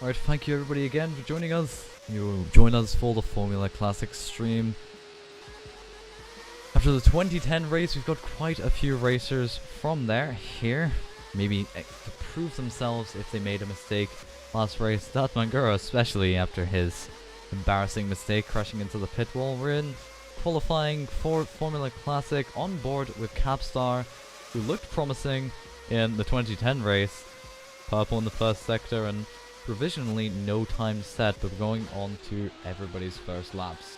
Alright, thank you everybody again for joining us. You will join us for the Formula Classics stream. After the 2010 race, we've got quite a few racers from there here. Maybe to prove themselves if they made a mistake last race. That Mangura, especially after his embarrassing mistake crashing into the pit wall. We're in qualifying for Formula Classic on board with Capstar, who looked promising in the 2010 race. Purple in the first sector and provisionally no time set, but we're going on to everybody's first laps.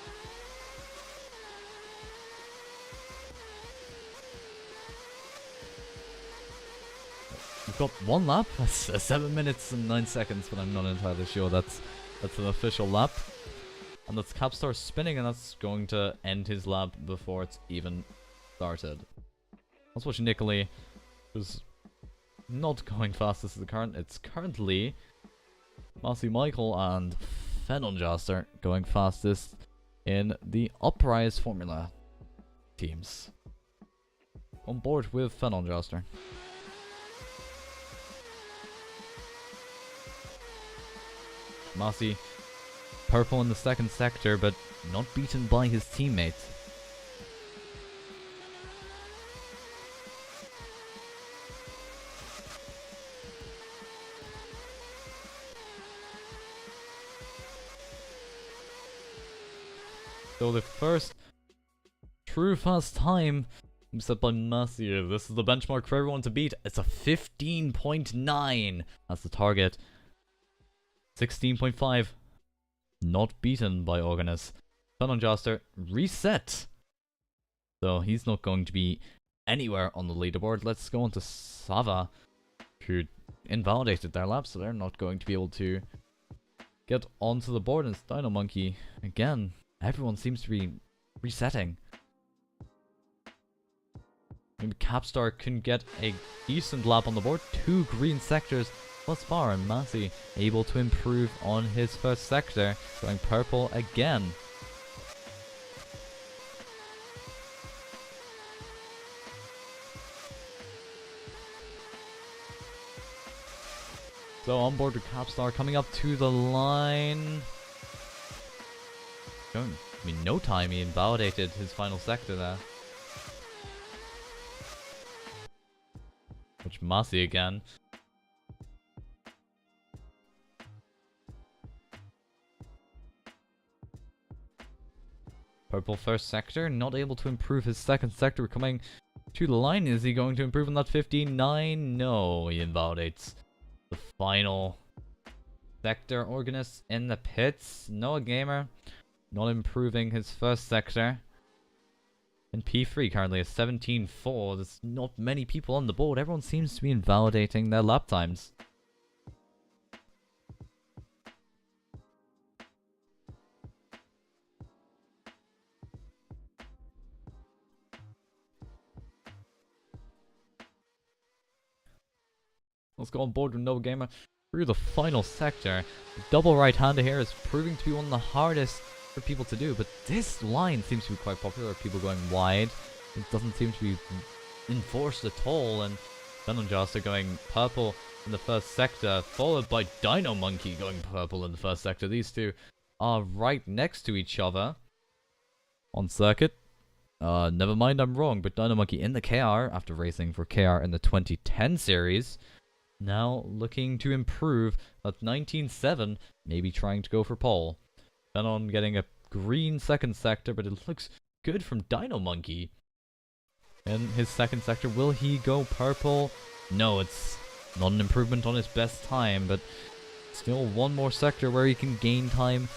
We've got one lap, that's 7 minutes and 9 seconds, but I'm not entirely sure that's an official lap. And that's Capstar spinning, and that's going to end his lap before it's even started. Let's watch Nicolai, who's not going fastest at the current. It's currently Marcy Michael and Fenonjaster going fastest in the Uprise Formula teams. On board with Fenonjaster. Marcy purple in the second sector, but not beaten by his teammates. So the first true fast time set by Marcy. This is the benchmark for everyone to beat. It's a 15.9. That's the target. 16.5. Not beaten by Organis. Fenonjaster reset. So he's not going to be anywhere on the leaderboard. Let's go on to Sava, who invalidated their lap, so they're not going to be able to get onto the board. And it's Dino Monkey again. Everyone seems to be resetting. Maybe Capstar can get a decent lap on the board. 2 green sectors thus far, and Massey able to improve on his first sector, going purple again. So on board with Capstar, coming up to the line. I mean, no time he invalidated his final sector there. Which Massey again. Purple first sector, not able to improve his second sector. Coming to the line, is he going to improve on that 15.9? No, he invalidates the final sector. Organist in the pits. Noah Gamer not improving his first sector. And P3 currently is 17.4. There's not many people on the board. Everyone seems to be invalidating their lap times. Let's go on board with Noah Gamer through the final sector. The double right-hander here is proving to be one of the hardest for people to do, but this line seems to be quite popular. People going wide. It doesn't seem to be enforced at all, and Fenonjaster going purple in the first sector, followed by Dino Monkey going purple in the first sector. These two are right next to each other on circuit. Never mind, I'm wrong, but Dino Monkey in the KR after racing for KR in the 2010 series. Now looking to improve at 19.7, maybe trying to go for pole. Fenon getting a green second sector, but it looks good from Dino Monkey. In his second sector, will he go purple? No, it's not an improvement on his best time, but still one more sector where he can gain time,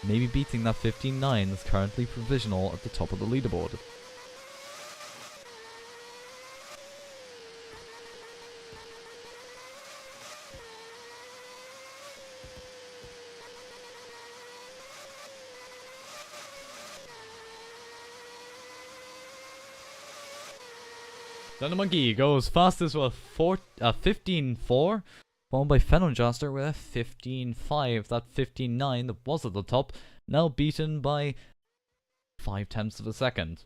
maybe beating that 15.9 that's currently provisional at the top of the leaderboard. Dino Monkey goes fastest with a 15.4, followed by Fenonjaster with a 15.5. That 15.9 that was at the top, now beaten by 0.5 of a second.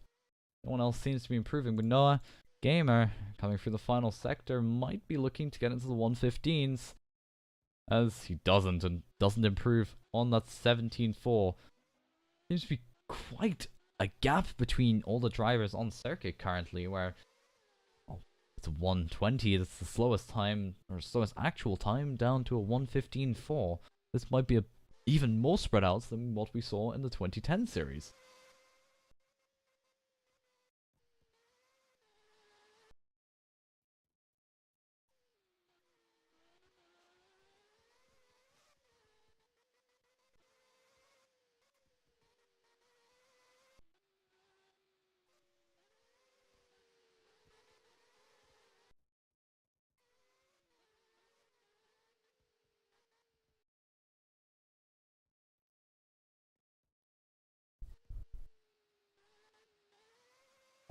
No one else seems to be improving, but Noah Gamer coming through the final sector might be looking to get into the 115s. as he doesn't, and doesn't improve on that 17.4. Seems to be quite a gap between all the drivers on circuit currently, where it's a 120, that's the slowest time, or slowest actual time, down to a 115.4. This might be even more spread out than what we saw in the 2010 series.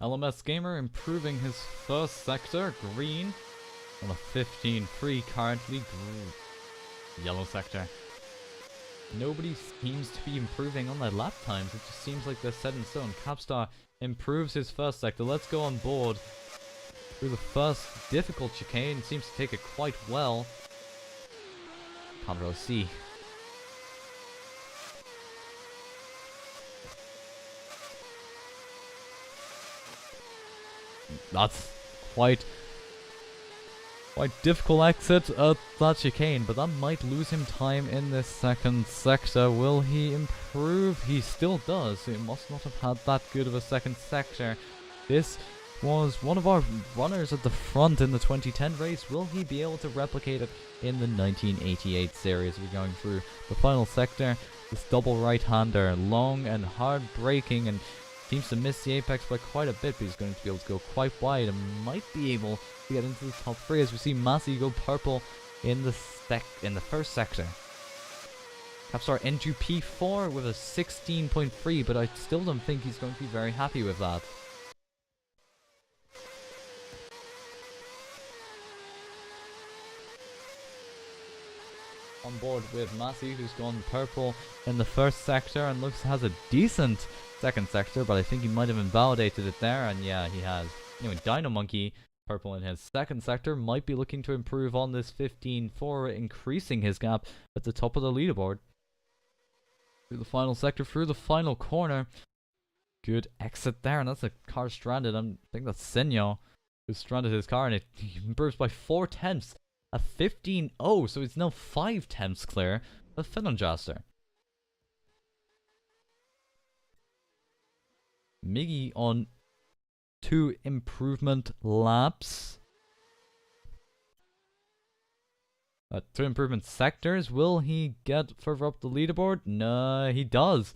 LMS Gamer improving his first sector, green, on a 15.3 currently. Yellow sector. Nobody seems to be improving on their lap times. It just seems like they're set in stone. Capstar improves his first sector. Let's go on board through the first difficult chicane. Seems to take it quite well. Can't really see. That's quite difficult exit at that chicane, but that might lose him time in this second sector. Will he improve? He still does. He must not have had that good of a second sector. This was one of our runners at the front in the 2010 race. Will he be able to replicate it in the 1988 series? We're going through the final sector. This double right-hander, long and hard braking, and seems to miss the apex by quite a bit, but he's going to be able to go quite wide and might be able to get into the top 3 as we see Massey go purple in the first sector. Capstar into P4 with a 16.3, but I still don't think he's going to be very happy with that. On board with Massey, who's gone purple in the first sector and has a decent second sector, but I think he might have invalidated it there, and yeah, he has. Anyway, Dino Monkey, purple in his second sector, might be looking to improve on this 15.4, increasing his gap at the top of the leaderboard. Through the final sector, through the final corner. Good exit there, and that's a car stranded. I think that's Senyo who stranded his car, and he improves by 4 tenths. A 15.0, so it's now 5 tenths clear of Finlanjaster. Miggy on 2 improvement laps. 2 improvement sectors. Will he get further up the leaderboard? No, he does.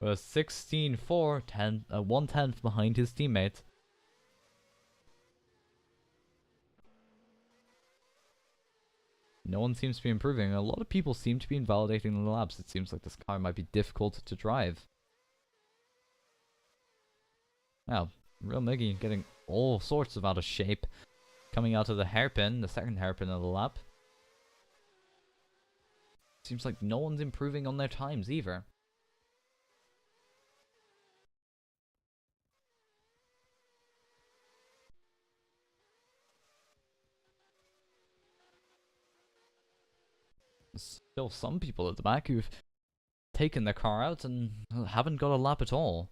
16.4, 1 tenth behind his teammate. No one seems to be improving. A lot of people seem to be invalidating the laps. It seems like this car might be difficult to drive. Wow, real Miggy getting all sorts of out of shape. Coming out of the hairpin, the second hairpin of the lap. Seems like no one's improving on their times either. Still some people at the back who've taken their car out and haven't got a lap at all.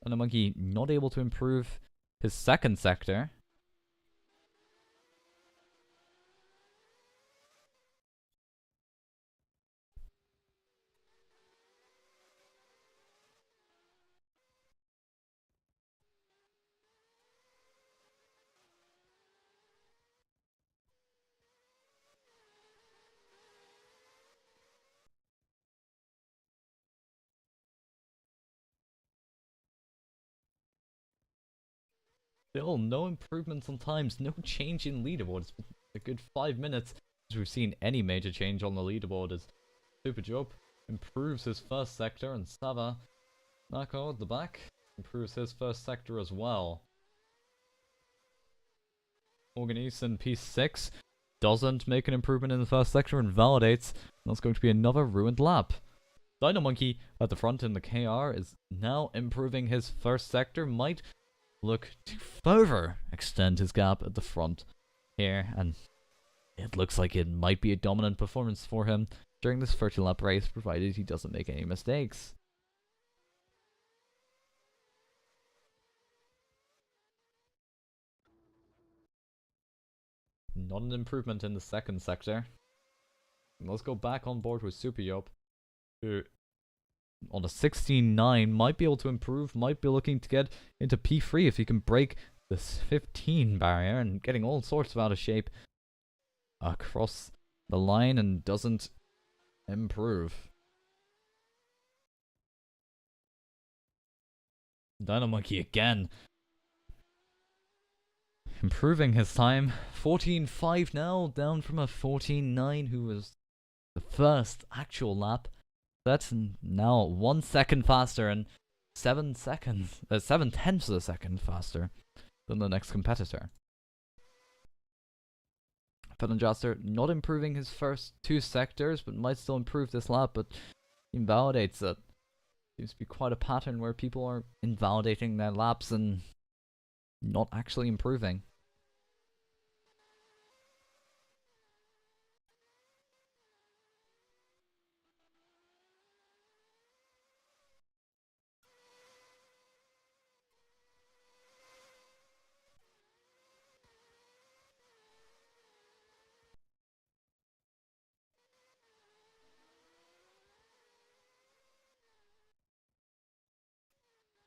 And a Monkey not able to improve his second sector. Still no improvements on times, no change in leaderboard. It's been a good 5 minutes since we've seen any major change on the leaderboard as Super Job improves his first sector and Sava Nako at the back improves his first sector as well. Morganese in P6 doesn't make an improvement in the first sector and validates. That's going to be another ruined lap. Dino Monkey at the front in the KR is now improving his first sector. Might look to further extend his gap at the front here, and it looks like it might be a dominant performance for him during this 30-lap race, provided he doesn't make any mistakes. Not an improvement in the second sector. Let's go back on board with Super Job, who on a 16.9 might be able to improve, might be looking to get into P3 if he can break this 15 barrier, and getting all sorts of out of shape across the line and doesn't improve. Dino Monkey again. Improving his time. 14.5 now, down from a 14.9 who was the first actual lap. That's now 1 second faster and 7 seconds, 7/10 of a second faster than the next competitor. Fedonjaster not improving his first 2 sectors, but might still improve this lap, but invalidates it. Seems to be quite a pattern where people are invalidating their laps and not actually improving.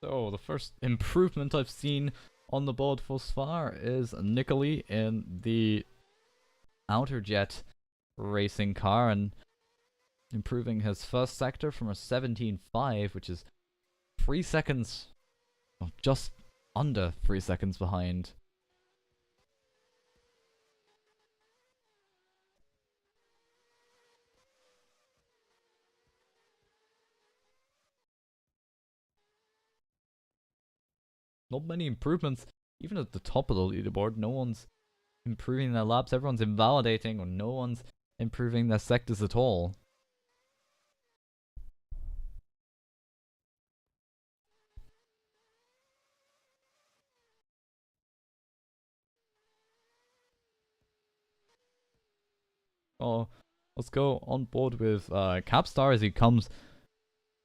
So the first improvement I've seen on the board thus far is Nicoli in the Outer Jet racing car, and improving his first sector from a 17.5, which is 3 seconds, well, just under 3 seconds behind. Not many improvements, even at the top of the leaderboard. No one's improving their laps, everyone's invalidating, or no one's improving their sectors at all. Oh, let's go on board with Capstar as he comes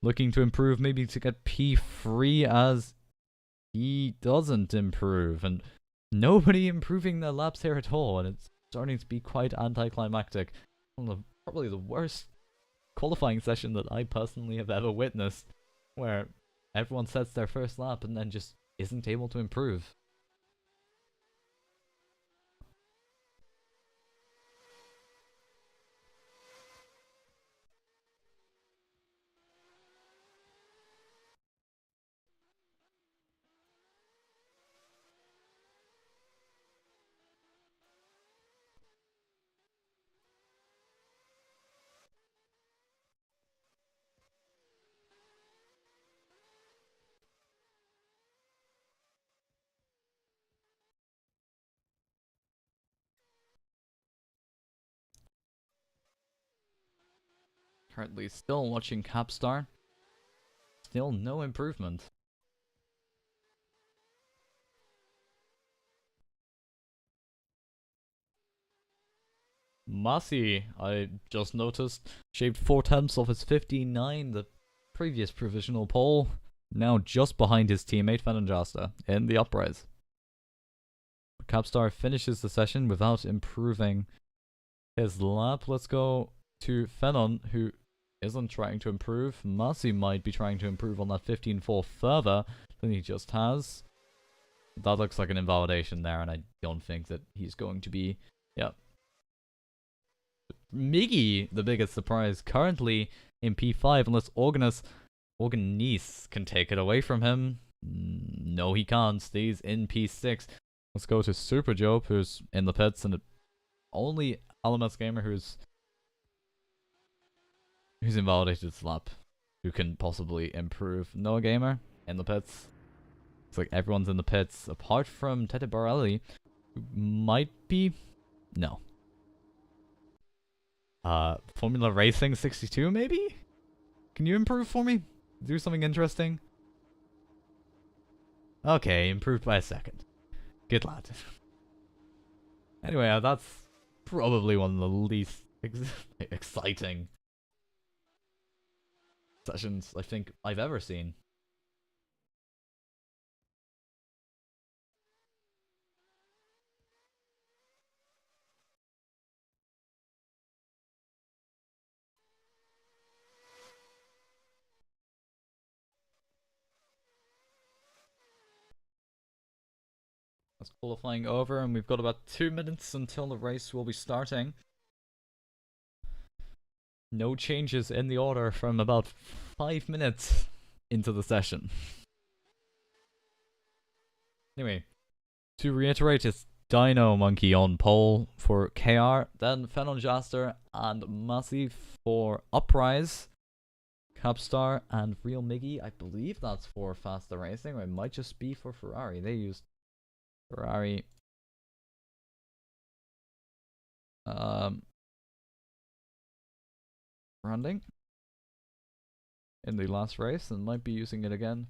looking to improve, maybe to get P3 as he doesn't improve, and nobody improving their laps here at all, and it's starting to be quite anticlimactic. Probably the worst qualifying session that I personally have ever witnessed, where everyone sets their first lap and then just isn't able to improve. Currently still watching Capstar. Still no improvement. Masi, I just noticed, shaved 4/10 off his 59, the previous provisional pole, now just behind his teammate Fedonjaster in the uprise. Capstar finishes the session without improving his lap. Let's go to Fenon, who isn't trying to improve. Masi might be trying to improve on that 15.4 further than he just has. That looks like an invalidation there, and I don't think that he's going to be... Yeah. Miggy, the biggest surprise, currently in P5, unless Organis can take it away from him. No, he can't. Stays in P6. Let's go to Super Job, who's in the pits, and only LMS Gamer who's invalidated this lap, who can possibly improve. Noah Gamer in the pits. Looks like everyone's in the pits, apart from Tete Barelli, who might be... No. Formula Racing 62, maybe? Can you improve for me? Do something interesting? Okay, improved by a second. Good lad. Anyway, that's probably one of the least exciting sessions I think I've ever seen. That's qualifying over, and we've got about 2 minutes until the race will be starting. No changes in the order from about 5 minutes into the session. Anyway, to reiterate, it's Dino Monkey on pole for KR, then Phenon Jaster and Massey for Uprise, Capstar and Real Miggy. I believe that's for Faster Racing, or it might just be for Ferrari. They used Ferrari branding in the last race, and might be using it again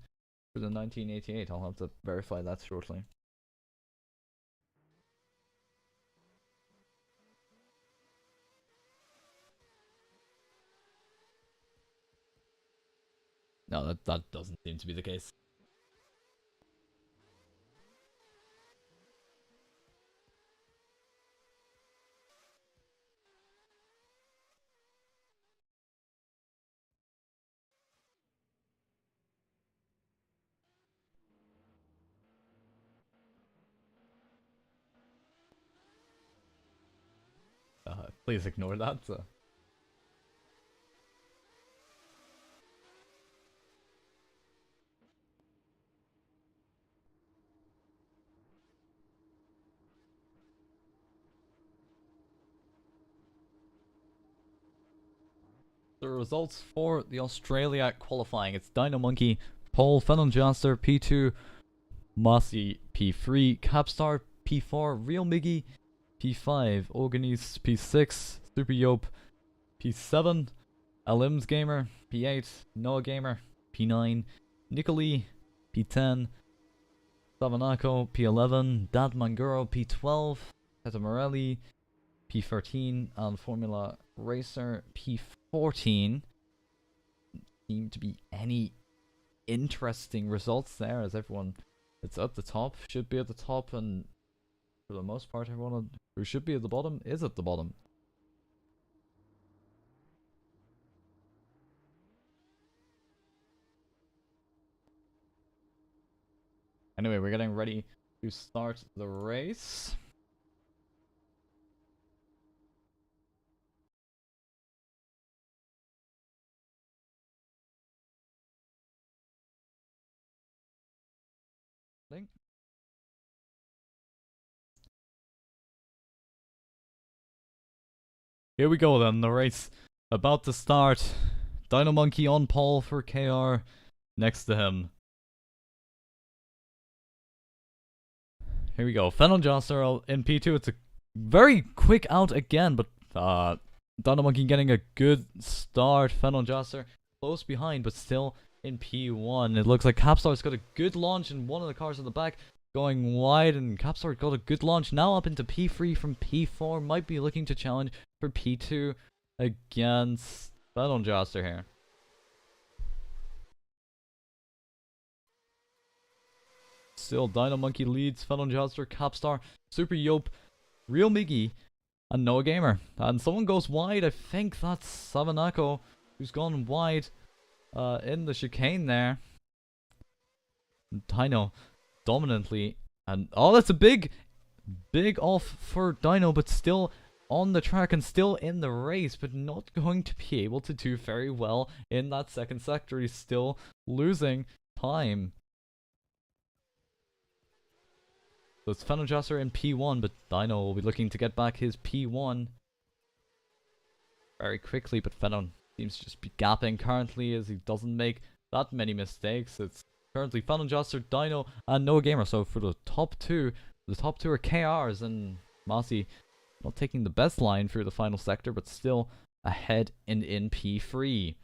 for the 1988. I'll have to verify that shortly. No, that doesn't seem to be the case. Please ignore that. The results for the Australia qualifying. It's Dino Monkey, Paul, Phenon Jaster, P2, Massey, P3, Capstar, P4, Real Miggy, P5, Organis, P6, Super Yope, P7, Alims Gamer, P8, Noah Gamer, P9, Nicoli, P10, Savanako, P11, Dad Manguro, P12, Peta Morelli, P13, and Formula Racer, P14. Seem to be any interesting results there, as everyone that's at the top should be at the top, and for the most part everyone who should be at the bottom is at the bottom. Anyway, we're getting ready to start the race. Here we go then, the race about to start. Dino Monkey on pole for KR, next to him. Here we go, Phenon Joster in P2. It's a very quick out again, but Dino Monkey getting a good start. Phenon Joster close behind, but still in P1. It looks like Capstar's got a good launch, and one of the cars in the back going wide, and Capstar got a good launch. Now up into P3 from P4. Might be looking to challenge for P2 against Phenon Joster here. Still, Dino Monkey leads, Phenon Joster, Capstar, Super Yope, Real Miggy, and Noah Gamer. And someone goes wide. I think that's Savanako, who's gone wide in the chicane there. Dino dominantly, and oh, that's a big off for Dino, but still on the track and still in the race, but not going to be able to do very well in that second sector. He's still losing time. So it's Phenon Joster in P1, but Dino will be looking to get back his P1 very quickly, but Phenon seems to just be gapping currently as he doesn't make that many mistakes. It's currently Phenon Joster, Dino, and Noah Gamer. So for the top two are KRs, and Massey not taking the best line through the final sector, but still ahead in P3.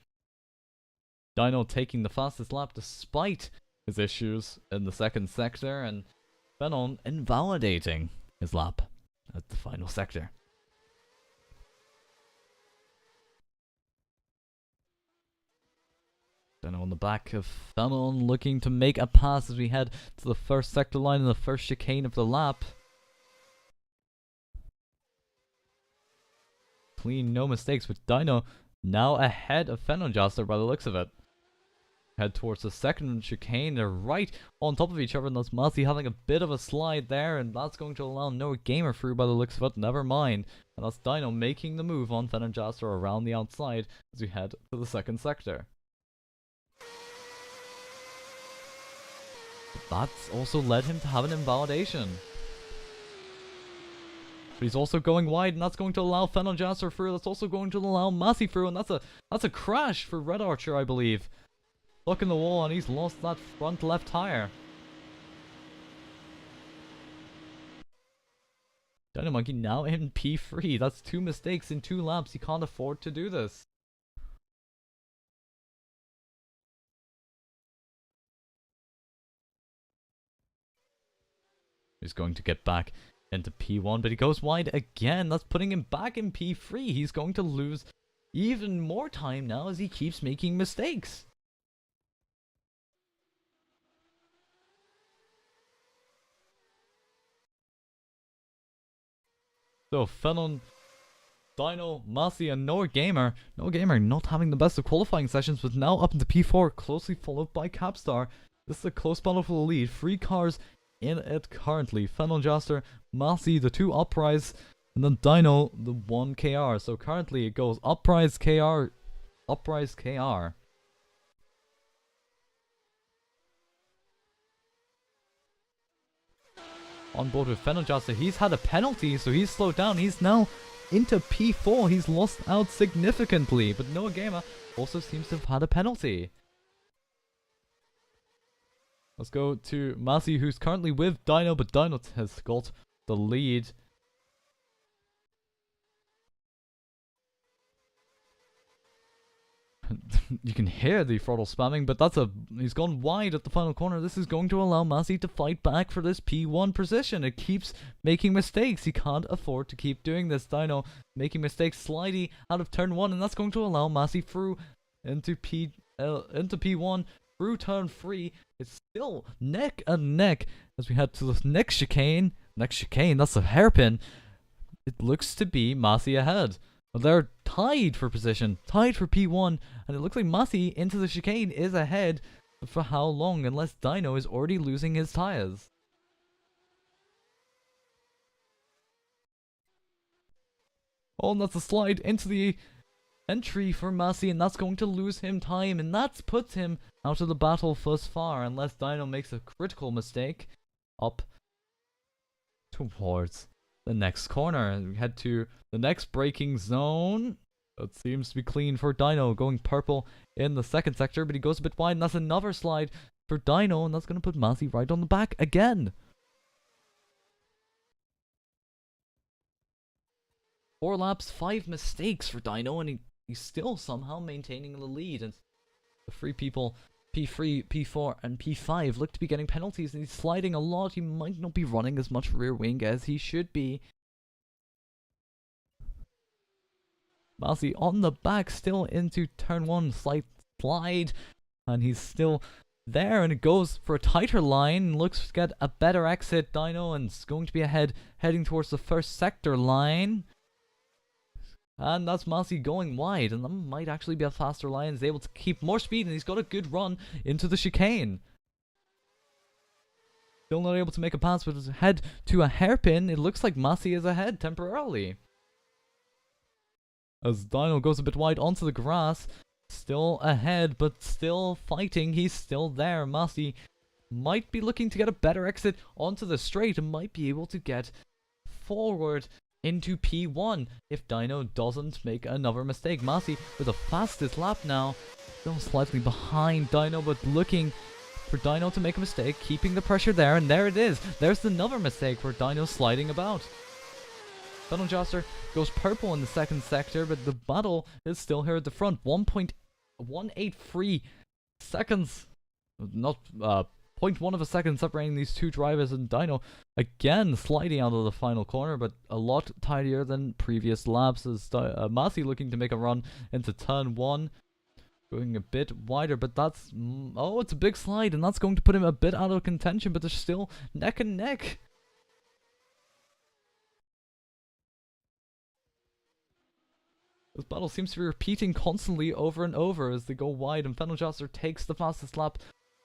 Dino taking the fastest lap despite his issues in the second sector, and Phenon invalidating his lap at the final sector. Then on the back of Fanon looking to make a pass as we head to the first sector line and the first chicane of the lap. Clean, no mistakes, with Dino now ahead of Fanon Joster by the looks of it. Head towards the second chicane. They're right on top of each other, and that's Masi having a bit of a slide there, and that's going to allow no gamer through by the looks of it. Never mind. And that's Dino making the move on Fanon Joster around the outside as we head to the second sector. That's also led him to have an invalidation. But he's also going wide, and that's going to allow Fanon Joster through. That's also going to allow Masi through, and that's a crash for Red Archer, I believe. Look in the wall, and he's lost that front left tire. Dino Monkey now in P3. That's 2 mistakes in 2 laps. He can't afford to do this. He's going to get back into P1, but he goes wide again. That's putting him back in P3. He's going to lose even more time now as he keeps making mistakes. So Fanon, Dino, Masi, and No Gamer not having the best of qualifying sessions, but now up into P4, closely followed by Capstar. This is a close battle for the lead. 3 cars in it currently. Fanon Joster, Masi, the 2 Uprise, and then Dino, the 1 KR. So currently it goes Uprise KR, Uprise KR. On board with Fanon Joster, he's had a penalty, so he's slowed down. He's now into P4. He's lost out significantly, but Noah Gamer also seems to have had a penalty. Let's go to Masi, who's currently with Dino, but Dino has got the lead. You can hear the throttle spamming, but he's gone wide at the final corner. This is going to allow Masi to fight back for this P1 position. It keeps making mistakes. He can't afford to keep doing this. Dino making mistakes, sliding out of turn 1, and that's going to allow Masi through into P1 through turn 3. It's still neck and neck as we head to the next chicane. Next chicane, that's a hairpin. It looks to be Masi ahead. They're tied for position, tied for P1, and it looks like Masi into the chicane is ahead. But for how long, unless Dino is already losing his tires? Oh, and that's a slide into the entry for Masi, and that's going to lose him time, and that puts him out of the battle thus far, unless Dino makes a critical mistake up towards the next corner. And we head to the next braking zone. It seems to be clean for Dino, going purple in the second sector, but he goes a bit wide, and that's another slide for Dino, and that's going to put Masi right on the back again. 4 laps, 5 mistakes for Dino, and he's still somehow maintaining the lead. And the 3 people, P3, P4, and P5, look to be getting penalties, and he's sliding a lot. He might not be running as much rear wing as he should be. Masi on the back, still into turn 1, slight slide, and he's still there, and it goes for a tighter line. Looks to get a better exit, Dino, and it's going to be ahead, heading towards the first sector line. And that's Masi going wide, and that might actually be a faster line. He's able to keep more speed, and he's got a good run into the chicane. Still not able to make a pass, but his head to a hairpin. It looks like Masi is ahead temporarily. As Dino goes a bit wide onto the grass, still ahead, but still fighting. He's still there. Masi might be looking to get a better exit onto the straight and might be able to get forward into P1 if Dino doesn't make another mistake. Masi with the fastest lap now, still slightly behind Dino, but looking for Dino to make a mistake, keeping the pressure there, and there it is. There's another mistake where Dino's sliding about. Fanon Joster goes purple in the second sector, but the battle is still here at the front. 1.183 seconds, not 0.1 of a second separating these 2 drivers, and Dino again sliding out of the final corner, but a lot tidier than previous laps as Masi looking to make a run into turn 1. Going a bit wider, but that's... oh, it's a big slide, and that's going to put him a bit out of contention, but they're still neck and neck. This battle seems to be repeating constantly over and over as they go wide, and Fenneljaster takes the fastest lap,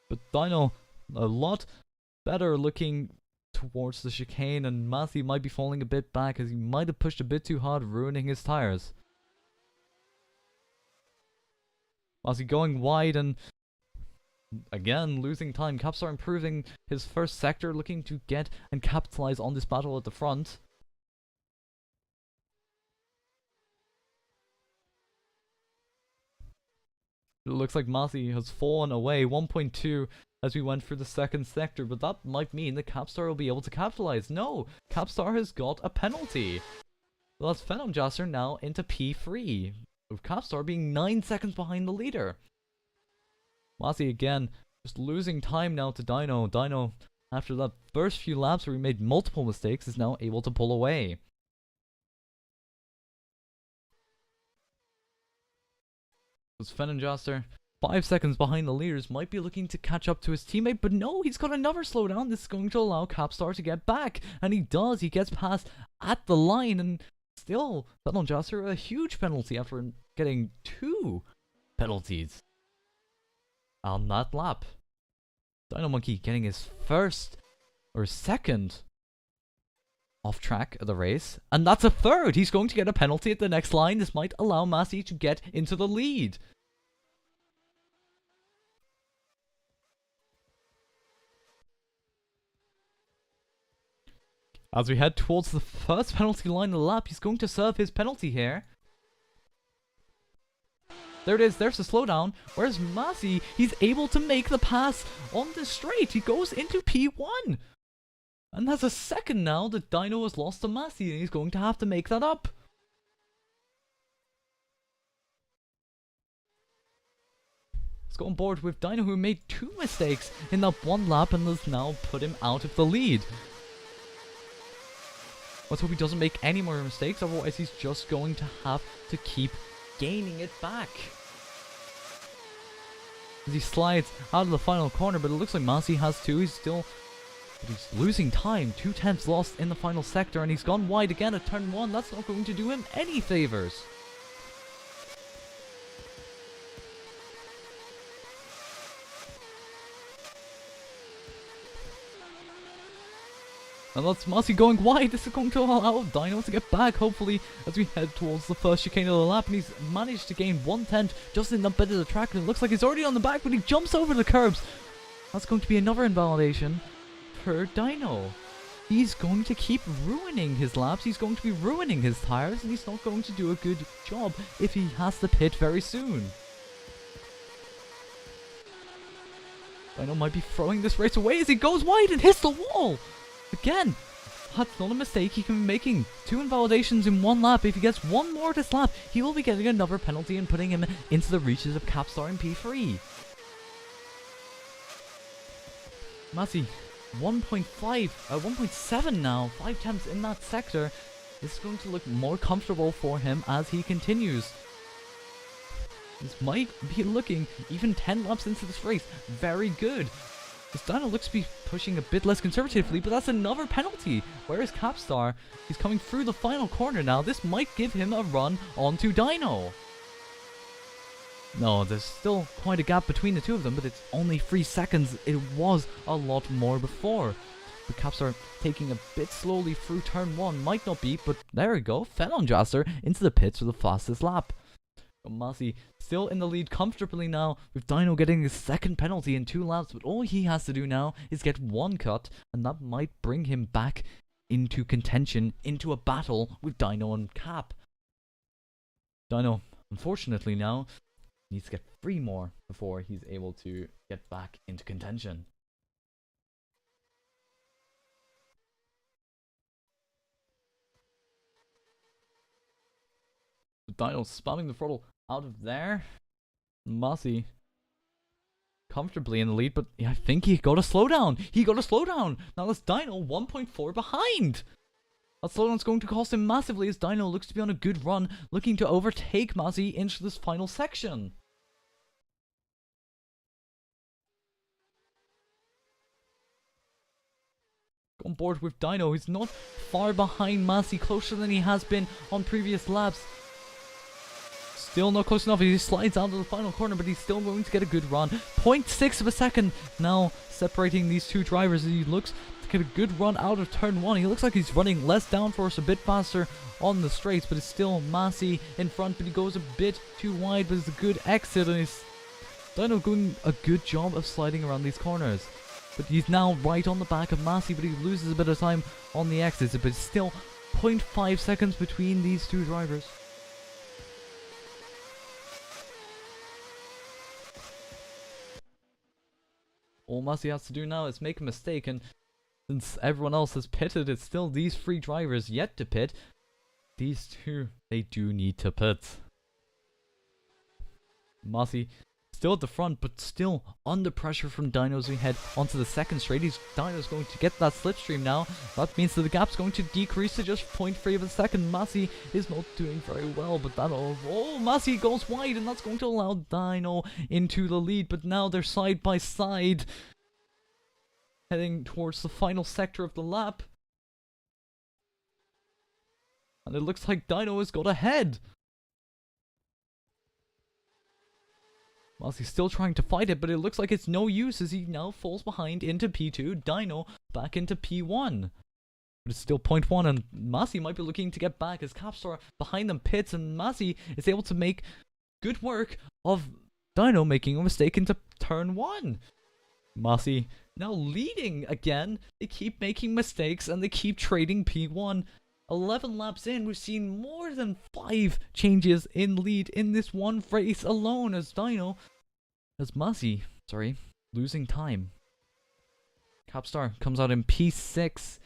but Dino a lot better looking towards the chicane, and Matthew might be falling a bit back as he might have pushed a bit too hard, ruining his tires. Matthew going wide and again losing time. Capstar improving his first sector, looking to get and capitalize on this battle at the front. It looks like Matthew has fallen away 1.2 as we went through the second sector, but that might mean that Capstar will be able to capitalize. No, Capstar has got a penalty. Well, that's Fenneljaster now into P3, with Capstar being 9 seconds behind the leader. Matthew again, just losing time now to Dino. Dino, after that first few laps where he made multiple mistakes, is now able to pull away. As Fenneljaster, 5 seconds behind the leaders, might be looking to catch up to his teammate, but no, he's got another slowdown. This is going to allow Capstar to get back, and he does. He gets past at the line, and still, Fenneljaster a huge penalty after getting 2 penalties on that lap. Dino Monkey getting his first or second off track of the race, and that's a third. He's going to get a penalty at the next line. This might allow Massey to get into the lead. As we head towards the first penalty line of the lap, he's going to serve his penalty here. There it is, there's the slowdown. Whereas Massey, he's able to make the pass on the straight. He goes into P1. And that's a second now that Dino has lost to Massey, and he's going to have to make that up. Let's go on board with Dino, who made 2 mistakes in that one lap and has now put him out of the lead. Let's hope he doesn't make any more mistakes, otherwise he's just going to have to keep gaining it back. As he slides out of the final corner, but it looks like Massey has 2. He's still... but he's losing time. 2 tenths lost in the final sector, and he's gone wide again at turn 1. That's not going to do him any favors. And that's Massey going wide. This is going to allow Dino to get back, hopefully, as we head towards the first chicane of the lap. And he's managed to gain 1/10 just in that bit of the track. And it looks like he's already on the back, but he jumps over the curbs. That's going to be another invalidation for Dino. He's going to keep ruining his laps. He's going to be ruining his tires. And he's not going to do a good job if he has to pit very soon. Dino might be throwing this race away as he goes wide and hits the wall. Again, that's not a mistake he can be making. 2 invalidations in 1 lap. If he gets 1 more this lap, he will be getting another penalty and putting him into the reaches of Capstar in P3. Massey, 1.7 now. 5 tenths in that sector. This is going to look more comfortable for him as he continues. This might be looking even 10 laps into this race very good. This Dino looks to be pushing a bit less conservatively, but that's another penalty. Whereas Capstar, he's coming through the final corner now. This might give him a run onto Dino. No, there's still quite a gap between the two of them, but it's only 3 seconds. It was a lot more before. But Capstar taking a bit slowly through turn 1 might not be, but there we go. Fenneljaster into the pits for the fastest lap. Massey still in the lead comfortably now, with Dino getting his second penalty in 2 laps, but all he has to do now is get 1 cut, and that might bring him back into contention, into a battle with Dino and Cap. Dino, unfortunately now, needs to get 3 more before he's able to get back into contention. Dino spamming the throttle out of there. Massey comfortably in the lead, but I think he got a slowdown. He got a slowdown. Now that's Dino 1.4 behind. That slowdown's going to cost him massively as Dino looks to be on a good run, looking to overtake Massey into this final section. on board with Dino. He's not far behind Masi, closer than he has been on previous laps. Still not close enough. He slides out of the final corner, but he's still going to get a good run. 0.6 of a second now separating these two drivers. He looks to get a good run out of turn 1. He looks like he's running less downforce, a bit faster on the straights, but it's still Masi in front, but he goes a bit too wide, but it's a good exit, and he's Dino doing a good job of sliding around these corners. But he's now right on the back of Masi, but he loses a bit of time on the exits, but it's still 0.5 seconds between these two drivers. All Masi has to do now is make a mistake, and since everyone else has pitted, it's still these 3 drivers yet to pit. These 2, they do need to pit. Masi still at the front, but still under pressure from Dino as we head onto the second straight. Dino's going to get that slipstream now. That means that the gap's going to decrease to just 0.3 of a second. Masi is not doing very well, but Masi goes wide, and that's going to allow Dino into the lead. But now they're side by side, heading towards the final sector of the lap. And it looks like Dino has got ahead. Masi's still trying to fight it, but it looks like it's no use as he now falls behind into P2. Dino back into P1. But it's still 0.1, and Masi might be looking to get back as Capstar behind them pits, and Masi is able to make good work of Dino making a mistake into turn 1. Masi now leading again. They keep making mistakes, and they keep trading P1. 11 laps in, we've seen more than 5 changes in lead in this one race alone as Masi, losing time. Capstar comes out in P6,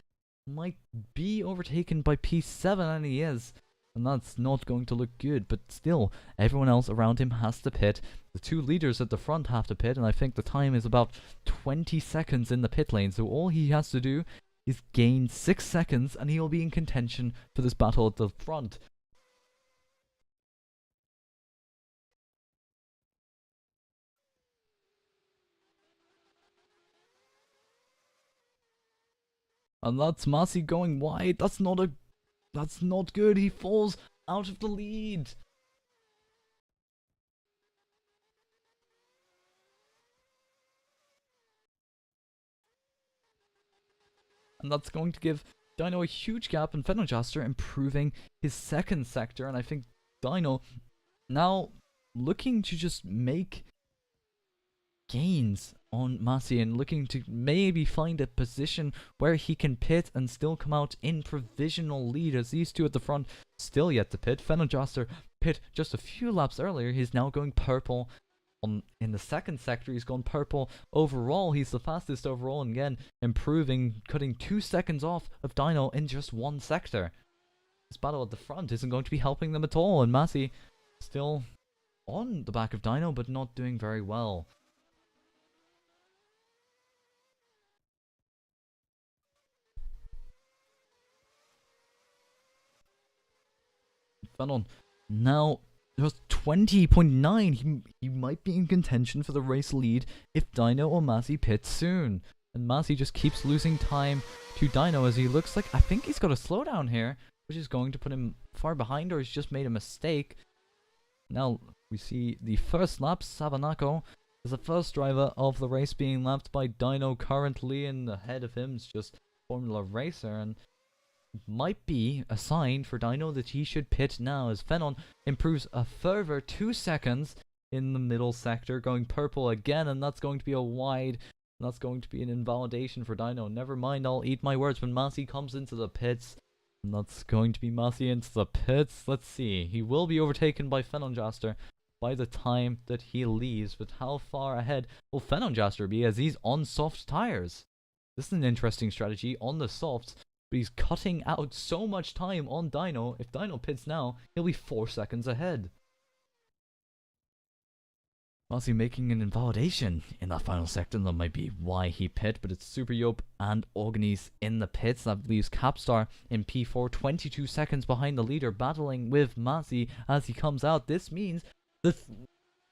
might be overtaken by P7, and he is. And that's not going to look good, but still, everyone else around him has to pit. The 2 leaders at the front have to pit, and I think the time is about 20 seconds in the pit lane, so all he has to do is gain 6 seconds, and he'll be in contention for this battle at the front. And that's Masi going wide. That's not good. He falls out of the lead. And that's going to give Dino a huge gap, and Fenojaster improving his second sector. And I think Dino now looking to just make gains on Masi and looking to maybe find a position where he can pit and still come out in provisional lead, as these 2 at the front still yet to pit. Fenojaster pit just a few laps earlier. He's now going purple in the second sector. He's gone purple overall. He's the fastest overall, and again improving, cutting 2 seconds off of Dino in just one sector. This battle at the front isn't going to be helping them at all, and Masi still on the back of Dino but not doing very well. Fenon now just 20.9. He might be in contention for the race lead if Dino or Masi pits soon. And Masi just keeps losing time to Dino as he looks like, I think he's got a slowdown here, which is going to put him far behind, or he's just made a mistake. Now we see the first lap. Sabanako is the first driver of the race being lapped by Dino currently, and ahead of him is just Formula Racer, and might be a sign for Dino that he should pit now as Fenon improves a further 2 seconds in the middle sector, going purple again, and that's going to be a wide, and that's going to be an invalidation for Dino. Never mind, I'll eat my words when Masi comes into the pits, and that's going to be Masi into the pits. Let's see, he will be overtaken by Fenonjaster by the time that he leaves, but how far ahead will Fenonjaster be as he's on soft tires? This is an interesting strategy on the softs. But he's cutting out so much time on Dino. If Dino pits now, he'll be 4 seconds ahead. Masi making an invalidation in that final sector. That might be why he pit, but it's Super Yope and Organis in the pits. That leaves Capstar in P4, 22 seconds behind the leader, battling with Masi as he comes out. This means that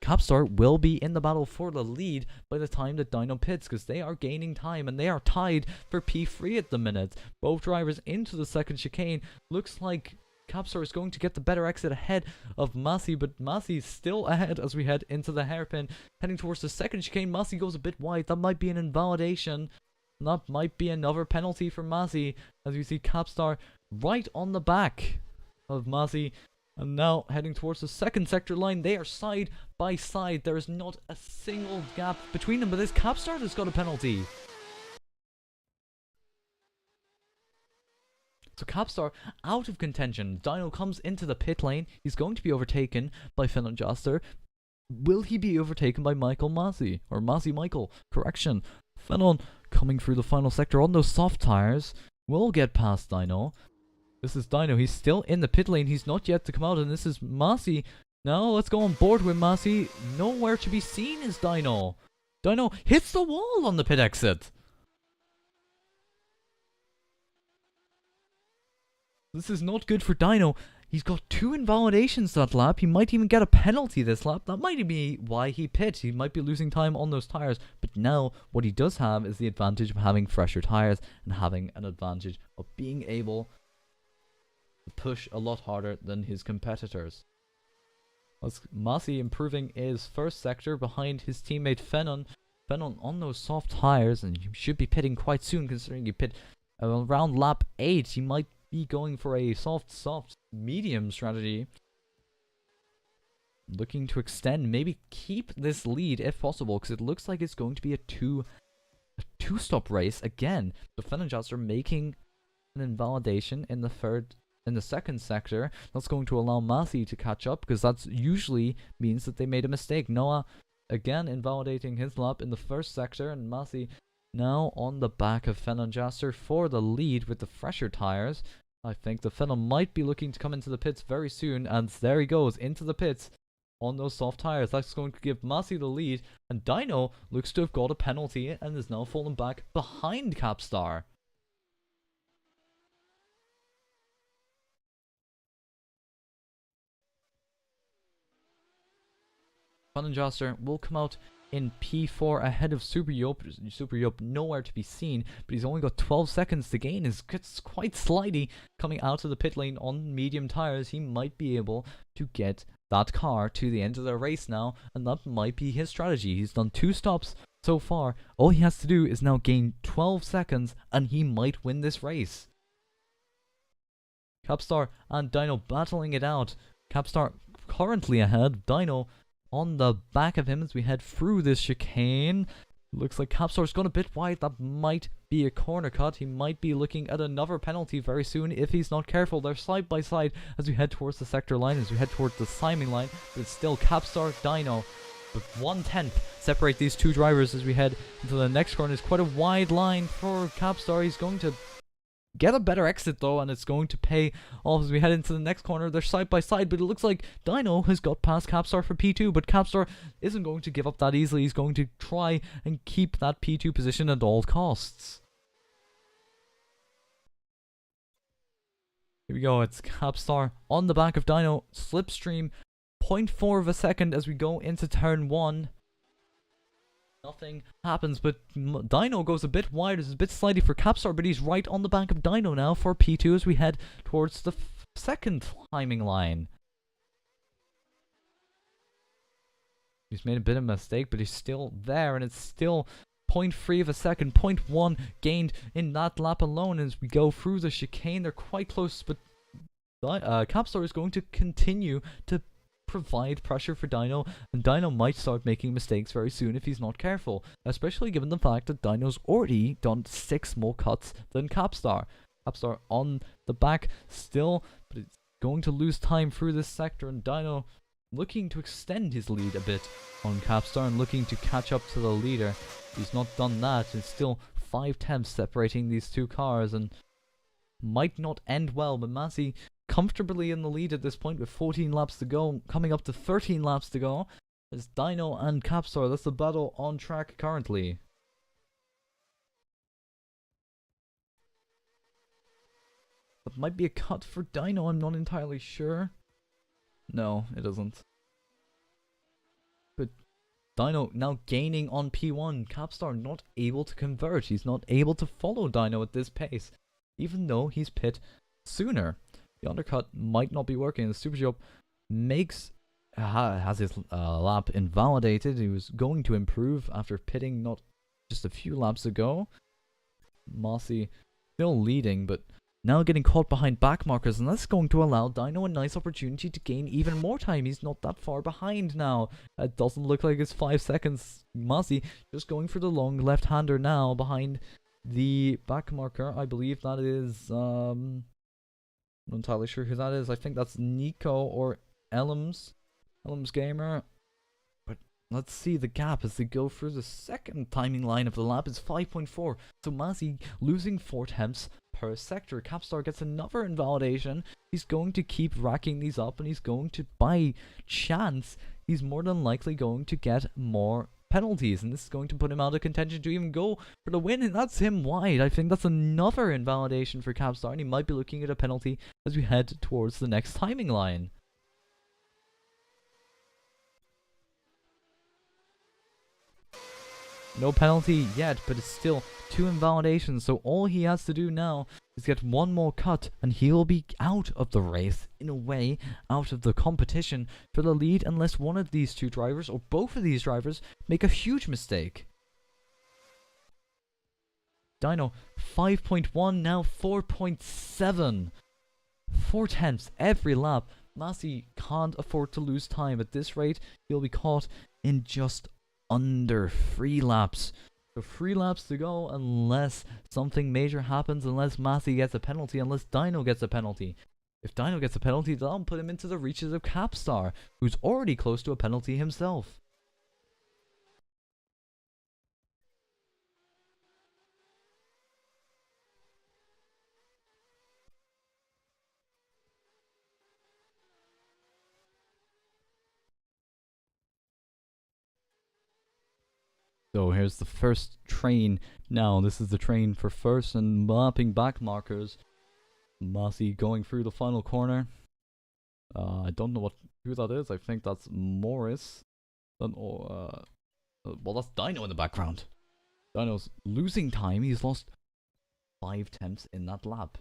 Capstar will be in the battle for the lead by the time that Dino pits, because they are gaining time and they are tied for P3 at the minute. Both drivers into the second chicane. Looks like Capstar is going to get the better exit ahead of Massey, but Massey's still ahead as we head into the hairpin. Heading towards the second chicane, Massey goes a bit wide. That might be an invalidation. That might be another penalty for Massey, as you see Capstar right on the back of Massey. And now heading towards the second sector line. They are side by side. There is not a single gap between them, but this Capstar has got a penalty. So Capstar out of contention. Dino comes into the pit lane. He's going to be overtaken by Finn Joster. Will he be overtaken by Michael Massey? Or Massey Michael? Correction. Finn coming through the final sector on those soft tires. Will get past Dino. This is Dino. He's still in the pit lane. He's not yet to come out. And this is Massey. Now let's go on board with Massey. Nowhere to be seen is Dino. Dino hits the wall on the pit exit. This is not good for Dino. He's got 2 invalidations that lap. He might even get a penalty this lap. That might be why he pit. He might be losing time on those tires. But now what he does have is the advantage of having fresher tires and having an advantage of being able to push a lot harder than his competitors. Massey improving his first sector behind his teammate Fennon. Fennon on those soft tires, and he should be pitting quite soon considering you pit around lap 8. He might be going for a soft, medium strategy. Looking to extend, maybe keep this lead if possible, because it looks like it's going to be a two-stop race again. The Fennon are making an invalidation in the second sector. That's going to allow Massey to catch up, because that usually means that they made a mistake. Noah again invalidating his lap in the first sector, and Massey now on the back of Fennon Jasser for the lead with the fresher tires. I think the Fennon might be looking to come into the pits very soon, and there he goes into the pits on those soft tires. That's going to give Massey the lead, and Dino looks to have got a penalty and is now falling back behind Capstar. Fennon Jasser will come out in P4 ahead of Super Yop. Super Yop nowhere to be seen, but he's only got 12 seconds to gain. It's quite slidey coming out of the pit lane on medium tires. He might be able to get that car to the end of the race now, and that might be his strategy. He's done 2 stops so far. All he has to do is now gain 12 seconds, and he might win this race. Capstar and Dino battling it out. Capstar currently ahead. Dino on the back of him as we head through this chicane. Looks like Capstar's gone a bit wide. That might be a corner cut. He might be looking at another penalty very soon if he's not careful. They're side by side as we head towards the sector line, as we head towards the timing line. But it's still Capstar, Dino. But 1/10 separate these 2 drivers as we head into the next corner. It's quite a wide line for Capstar. He's going to get a better exit though, and it's going to pay off as we head into the next corner. They're side by side, but it looks like Dino has got past Capstar for P2, but Capstar isn't going to give up that easily. He's going to try and keep that P2 position at all costs. Here we go, it's Capstar on the back of Dino. Slipstream 0.4 of a second as we go into turn 1. Nothing happens, but Dino goes a bit wide. It's a bit slidey for Capstar, but he's right on the back of Dino now for P2 as we head towards the second timing line. He's made a bit of a mistake, but he's still there, and it's still 0.3 of a second, 0.1 gained in that lap alone as we go through the chicane. They're quite close, but Capstar is going to continue to provide pressure for Dino, and Dino might start making mistakes very soon if he's not careful, especially given the fact that Dino's already done 6 more cuts than Capstar. Capstar on the back still, but it's going to lose time through this sector, and Dino looking to extend his lead a bit on Capstar and looking to catch up to the leader. He's not done that. It's still 5 tenths separating these 2 cars, and might not end well, but Massey comfortably in the lead at this point with 14 laps to go, coming up to 13 laps to go. It's Dino and Capstar. That's the battle on track currently. That might be a cut for Dino, I'm not entirely sure. No, it isn't. Dino now gaining on P1. Capstar not able to convert. He's not able to follow Dino at this pace, even though he's pit sooner. The undercut might not be working. The super jump has his lap invalidated. He was going to improve after pitting not just a few laps ago. Mossy still leading, but now getting caught behind back markers, and that's going to allow Dino a nice opportunity to gain even more time. He's not that far behind now. It doesn't look like it's 5 seconds. Mossy just going for the long left-hander now behind the back marker. I believe that is, I'm not entirely sure who that is. I think that's Nico or Elms Gamer. But let's see the gap as they go through the second timing line of the lap is 5.4. So Mossy losing 4 attempts per sector. Capstar gets another invalidation. He's going to keep racking these up, and he's going to, by chance, he's more than likely going to get more penalties, and this is going to put him out of contention to even go for the win, and that's him wide. I think that's another invalidation for Capstar, and he might be looking at a penalty as we head towards the next timing line. No penalty yet, but it's still 2 invalidations, so all he has to do now is get 1 more cut, and he'll be out of the race, in a way, out of the competition for the lead, unless one of these 2 drivers, or both of these drivers, make a huge mistake. Dino, 5.1, now 4.7. 4 tenths every lap. Mossy can't afford to lose time. At this rate, he'll be caught in just under 3 laps. So 3 laps to go unless something major happens, unless Mossy gets a penalty, unless Dino gets a penalty. If Dino gets a penalty, that'll put him into the reaches of Capstar, who's already close to a penalty himself. So here's the first train. Now this is the train for first and mapping back markers. Mossy going through the final corner. I don't know who that is. I think that's Morris. Well, that's Dino in the background. Dino's losing time. He's lost 5 attempts in that lap.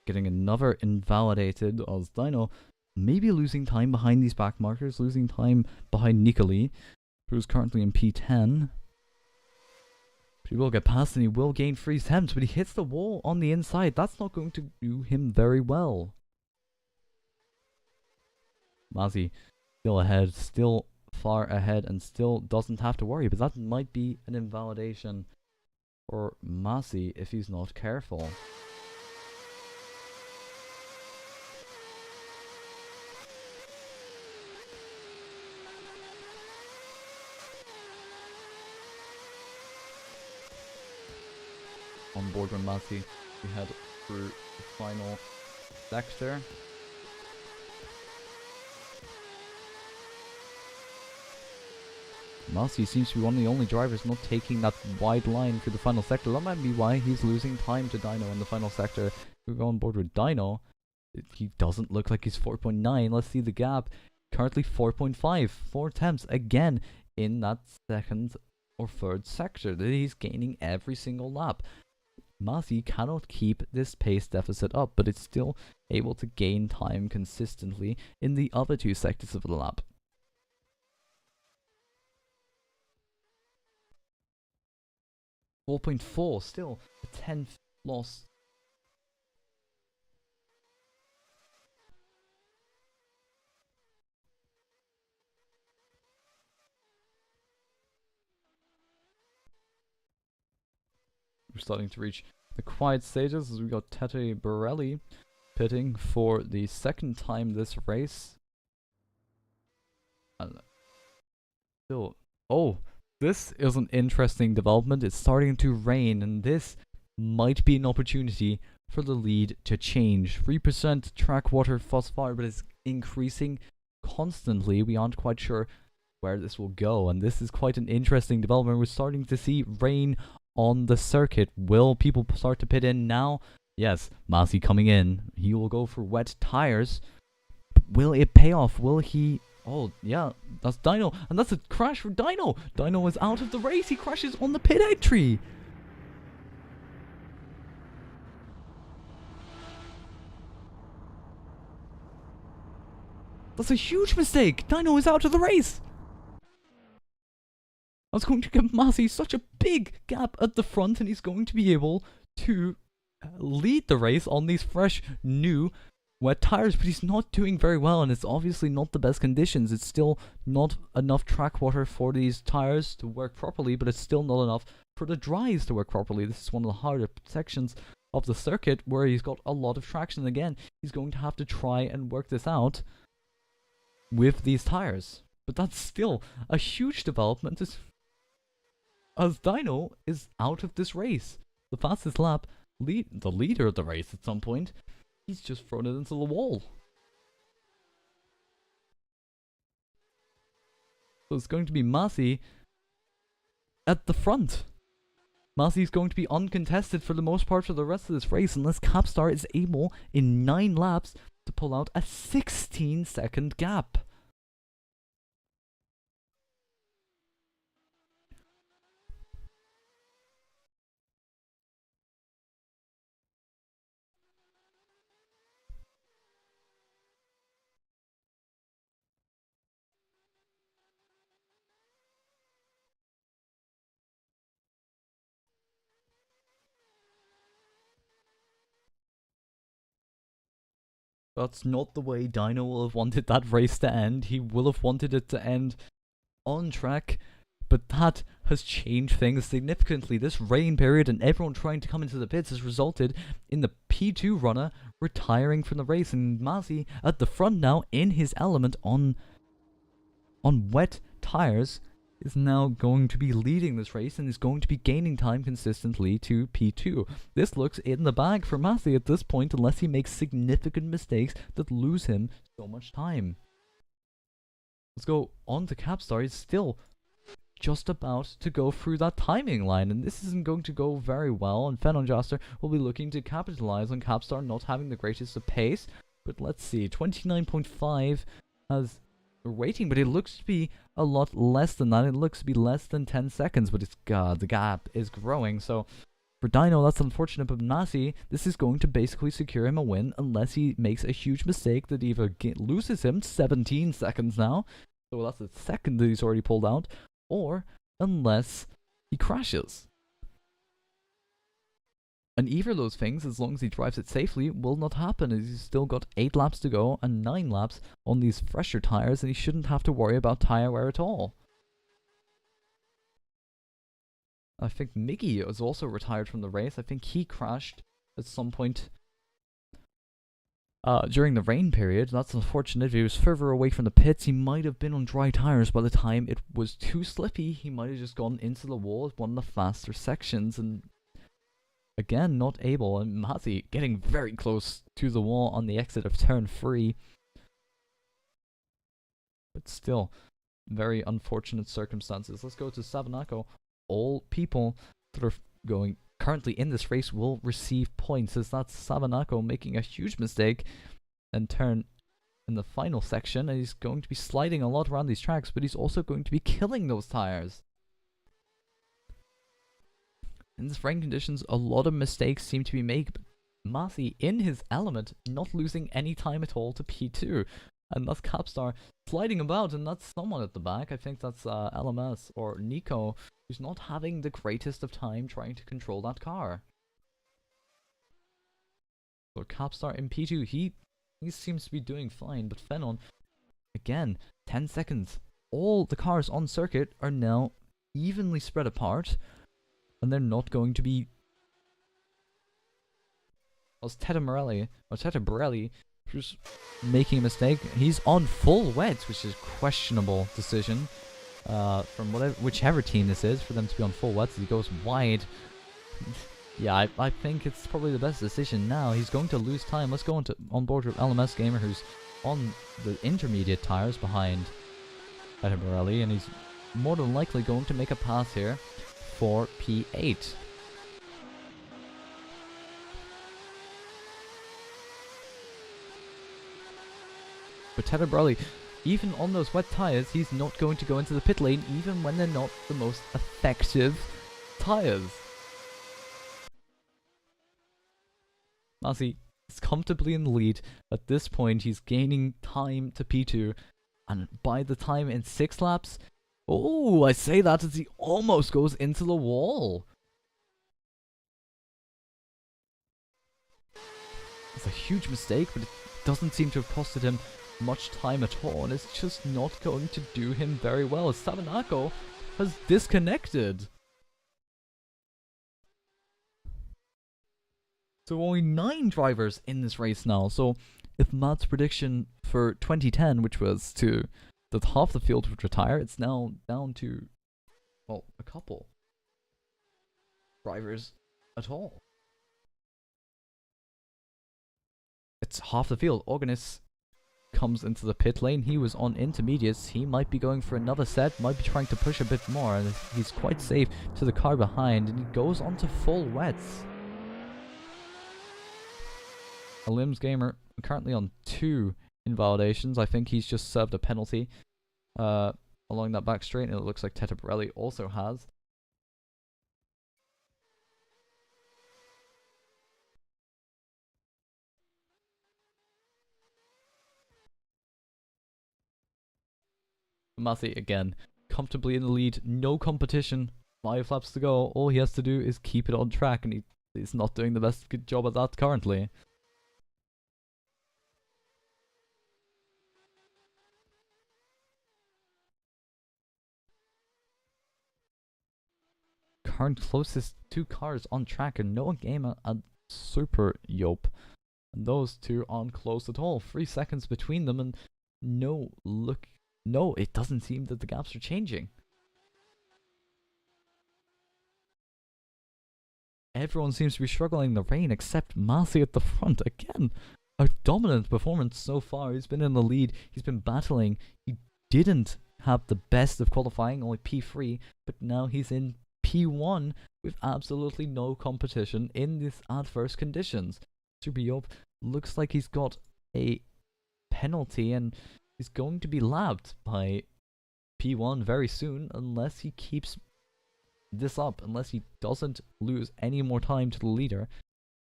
Getting another invalidated as Dino maybe losing time behind these back markers, losing time behind Nikoli, who's currently in P10. But he will get past and he will gain 3 attempts, but he hits the wall on the inside. That's not going to do him very well. Mossy still ahead, still far ahead, and still doesn't have to worry, but that might be an invalidation for Mossy if he's not careful. On board with Mossy, we head through the final sector. Mossy seems to be one of the only drivers not taking that wide line through the final sector. That might be why he's losing time to Dino in the final sector. We go on board with Dino. He doesn't look like he's 4.9. Let's see the gap. Currently 4.5. 4 attempts again in that second or third sector that he's gaining every single lap. Mossy cannot keep this pace deficit up, but it's still able to gain time consistently in the other 2 sectors of the lap. .4, still a 10th loss. We're starting to reach the quiet stages as we got Tete Borelli pitting for the second time this race. And still, oh, this is an interesting development. It's starting to rain, and this might be an opportunity for the lead to change. 3% track water thus far, but it's increasing constantly. We aren't quite sure where this will go, and this is quite an interesting development. We're starting to see rain on the circuit. Will people start to pit in now? Yes, Masi coming in. He will go for wet tires. Will it pay off? Will he... Oh, yeah, that's Dino. And that's a crash for Dino. Dino is out of the race. He crashes on the pit entry. That's a huge mistake. Dino is out of the race. I was going to give Masi such a big gap at the front, and he's going to be able to lead the race on these fresh, new, wet tires, but he's not doing very well, and it's obviously not the best conditions. It's still not enough track water for these tires to work properly, but it's still not enough for the dries to work properly. This is one of the harder sections of the circuit where he's got a lot of traction. Again, he's going to have to try and work this out with these tires, but that's still a huge development as Dino is out of this race. The fastest lap, the leader of the race at some point, he's just thrown it into the wall. So it's going to be Masi at the front. Masi's going to be uncontested for the most part for the rest of this race unless Capstar is able in 9 laps to pull out a 16-second gap. That's not the way Dino will have wanted that race to end. He will have wanted it to end on track, but that has changed things significantly. This rain period and everyone trying to come into the pits has resulted in the P2 runner retiring from the race, and Masi at the front now in his element on wet tires is now going to be leading this race and is going to be gaining time consistently to P2. This looks in the bag for Masi at this point unless he makes significant mistakes that lose him so much time. Let's go on to Capstar. He's still just about to go through that timing line, and this isn't going to go very well, and Fenonjaster will be looking to capitalize on Capstar not having the greatest of pace. But let's see, 29.5 as rating, but it looks to be a lot less than that. It looks to be less than 10 seconds, but the gap is growing. So for Dino, that's unfortunate, but Masi, this is going to basically secure him a win unless he makes a huge mistake that either loses him 17 seconds now, so that's a second that he's already pulled out, or unless he crashes. And either of those things, as long as he drives it safely, will not happen, as he's still got 8 laps to go and 9 laps on these fresher tires, and he shouldn't have to worry about tire wear at all. I think Miggy was also retired from the race. I think he crashed at some point during the rain period. That's unfortunate. If he was further away from the pits, he might have been on dry tires by the time it was too slippy. He might have just gone into the wall at one of the faster sections, and again, not able, and Masi getting very close to the wall on the exit of turn 3. But still, very unfortunate circumstances. Let's go to Sabanako. All people that are going currently in this race will receive points, as that's Sabanako making a huge mistake and turn in the final section, and he's going to be sliding a lot around these tracks, but he's also going to be killing those tires. In these rain conditions, a lot of mistakes seem to be made, but Masi in his element, not losing any time at all to P2. And that's Capstar sliding about, and that's someone at the back. I think that's LMS or Nico, who's not having the greatest of time trying to control that car. So Capstar in P2, he seems to be doing fine, but Fenon, again, 10 seconds. All the cars on circuit are now evenly spread apart, and they're not going to be... Well, Teta Borelli, who's making a mistake. He's on full wet, which is a questionable decision from whichever team this is, for them to be on full wet. So he goes wide. Yeah, I think it's probably the best decision now. He's going to lose time. Let's go on board with LMS Gamer, who's on the intermediate tires behind Teta Borelli, and he's more than likely going to make a pass here for P8. But Tetebrelli, even on those wet tires, he's not going to go into the pit lane, even when they're not the most effective tires. Masi is comfortably in the lead. At this point, he's gaining time to P2. And by the time in 6 laps... Oh, I say that as he almost goes into the wall. It's a huge mistake, but it doesn't seem to have costed him much time at all. And it's just not going to do him very well, as Sabanako has disconnected. So only 9 drivers in this race now. So if Matt's prediction for 2010, which was that half the field would retire, it's now down to, well, a couple drivers at all. It's half the field. Organis comes into the pit lane. He was on intermediates. He might be going for another set, might be trying to push a bit more, and he's quite safe to the car behind, and he goes on to full wets. A Limbs Gamer currently on 2 invalidations. I think he's just served a penalty along that back straight, and it looks like Tetebrelli also has. Masi again, comfortably in the lead, no competition, 5 laps to go. All he has to do is keep it on track, and he's not doing the best good job at that currently. Current closest 2 cars on track, and Noah Gamer and Super Yope. And those 2 aren't close at all. 3 seconds between them, and no, it doesn't seem that the gaps are changing. Everyone seems to be struggling in the rain except Masi at the front. Again, a dominant performance so far. He's been in the lead. He's been battling. He didn't have the best of qualifying, only P3, but now he's in P1 with absolutely no competition in these adverse conditions. Super Yope looks like he's got a penalty and is going to be lapped by P1 very soon, unless he keeps this up, unless he doesn't lose any more time to the leader.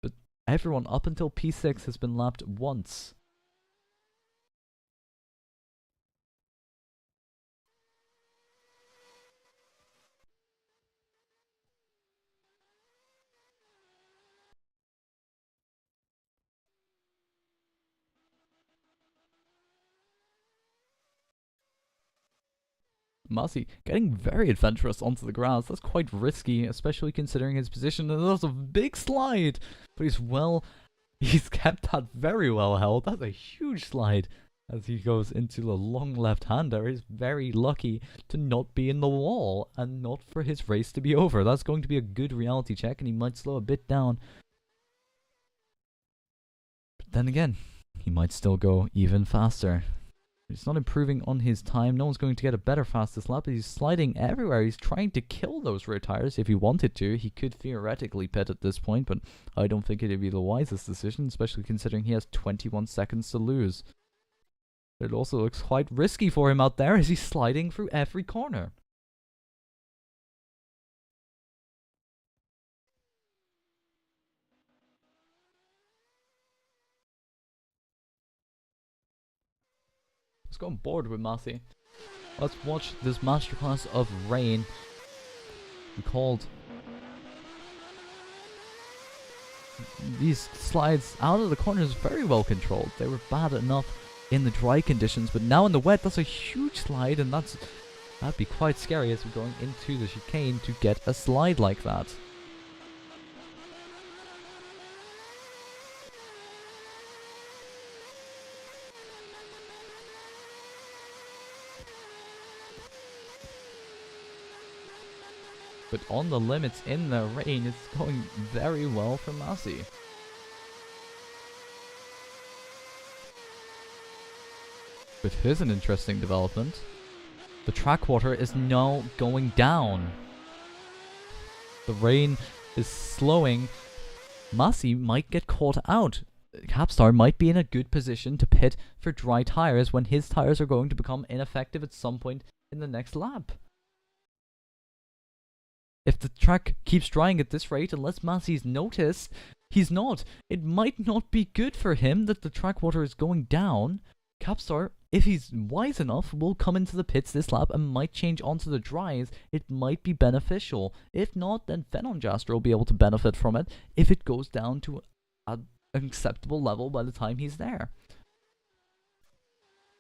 But everyone up until P6 has been lapped once. Masi getting very adventurous onto the grass. That's quite risky, especially considering his position. And there's a big slide, but he's kept that very well held. That's a huge slide as he goes into the long left-hander. He's very lucky to not be in the wall and not for his race to be over. That's going to be a good reality check, and he might slow a bit down. But then again, he might still go even faster. He's not improving on his time. No one's going to get a better fastest lap. He's sliding everywhere. He's trying to kill those rear tires. If he wanted to, he could theoretically pit at this point, but I don't think it'd be the wisest decision, especially considering he has 21 seconds to lose. It also looks quite risky for him out there as he's sliding through every corner. Let's go on board with Masi. Let's watch this masterclass of rain. We called these slides out of the corners very well controlled. They were bad enough in the dry conditions, but now in the wet, that's a huge slide, and that'd be quite scary as we're going into the chicane to get a slide like that. But on the limits in the rain, it's going very well for Masi. But here's an interesting development. The track water is now going down. The rain is slowing. Masi might get caught out. Capstar might be in a good position to pit for dry tires when his tires are going to become ineffective at some point in the next lap. If the track keeps drying at this rate, unless Massey's noticed, he's not. It might not be good for him that the track water is going down. Capstar, if he's wise enough, will come into the pits this lap and might change onto the dries. It might be beneficial. If not, then Fenonjaster will be able to benefit from it if it goes down to an acceptable level by the time he's there.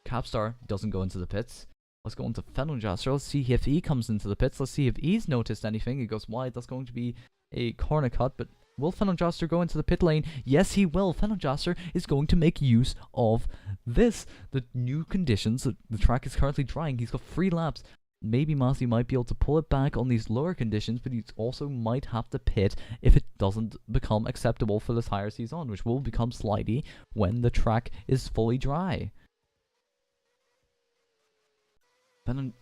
Capstar doesn't go into the pits. Let's go into Fenonjaster. Let's see if he comes into the pits. Let's see if he's noticed anything. He goes wide. That's going to be a corner cut, but will Fenonjaster go into the pit lane? Yes, he will. Fenonjaster is going to make use of this. The new conditions. The track is currently drying. He's got 3 laps. Maybe Massey might be able to pull it back on these lower conditions, but he also might have to pit if it doesn't become acceptable for the tires he's on, which will become slidey when the track is fully dry.